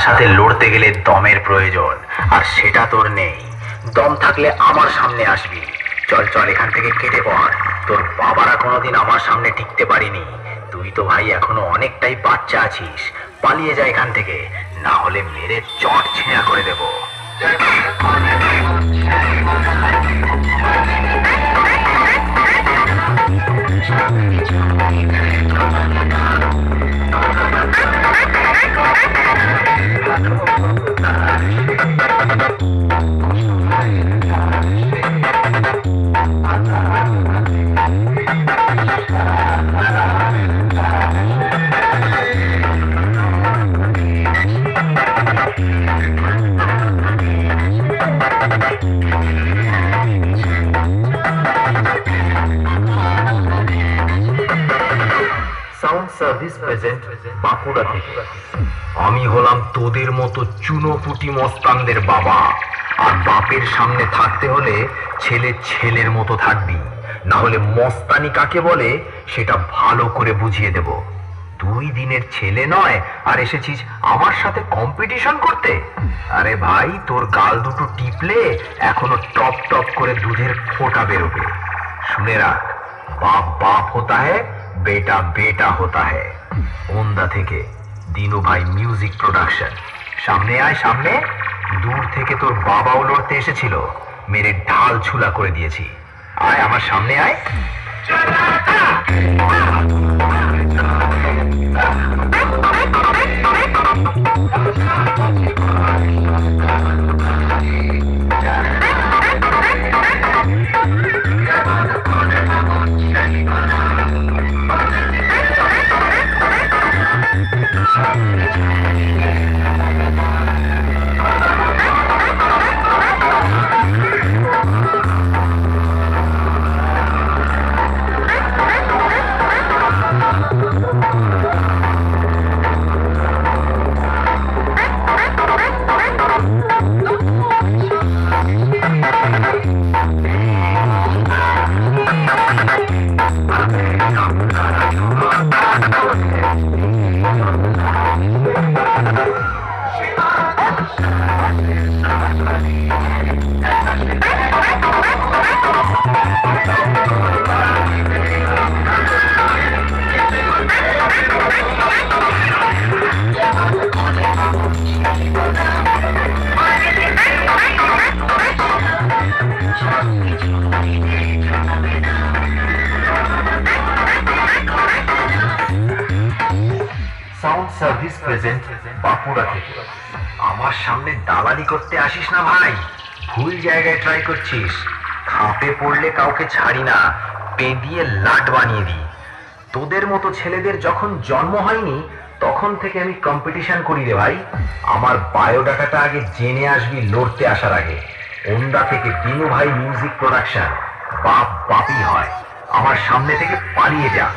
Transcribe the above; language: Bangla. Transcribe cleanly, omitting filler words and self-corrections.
সাথে লড়তে গেলে দমের প্রয়োজন, আর সেটা তোর নেই। দম থাকলে আমার সামনে আসবি। চল চল, এখান থেকে কেটে পড়। তোর বাবারা কোনোদিন আমার সামনে টিকতে পারিনি। তুই তো ভাই এখনো অনেকটাই বাচ্চা আছিস। পালিয়ে যা এখান থেকে, না হলে মেরে চট ছেঁড়া করে দেবো। সাউন্ড সার্ভিস প্রেজেন্ট বাঁকুড়া থেকে। আমি হলাম তোদের মতো চুনোপুটি মস্তানদের বাবা, আর বাপের সামনে থাকতে হলে ছেলে ছেলের মতো থাকবি, না হলে মস্তানি কাকে বলে সেটা ভালো করে বুঝিয়ে দেব। 2 দিনের ছেলে নয় আর এসেছিস আমার সাথে কম্পিটিশন করতে? আরে ভাই, তোর গাল দুটো টিপলে এখনো টপ টপ করে দুধের ফোঁটা বেরোবে। শুনে রাখ, বাপ বাপ होता है, বেটা বেটা होता है। ওন্দা থেকে দিনু ভাই মিউজিক প্রোডাকশন। সামনে আয় সামনে। দূর থেকে তোর বাবাও লড়তে এসেছিল, মেরে ঢাল ছুলা করে দিয়েছি। আয় আমার সামনে আয়। সাউন্ড সার্ভিস প্রেজেন্ট বাঁকুড়া থেকে। আমার সামনে দালালি করতে আসিস না ভাই, ভুল জায়গায় ট্রাই করছিস। খাপে পড়লে কাউকে ছাড়ি না, পেঁদিয়ে লাট বানিয়ে দিই। তোদের মতো ছেলেদের যখন জন্ম হয়নি তখন থেকে আমি কম্পিটিশন করি রে ভাই। আমার বায়োডাটাটা আগে জেনে আসবি লড়তে আসার আগে। ওন্দা থেকে দিনু ভাই মিউজিক প্রোডাকশন। বাপ বাপই হয়, আমার সামনে থেকে পালিয়ে যা।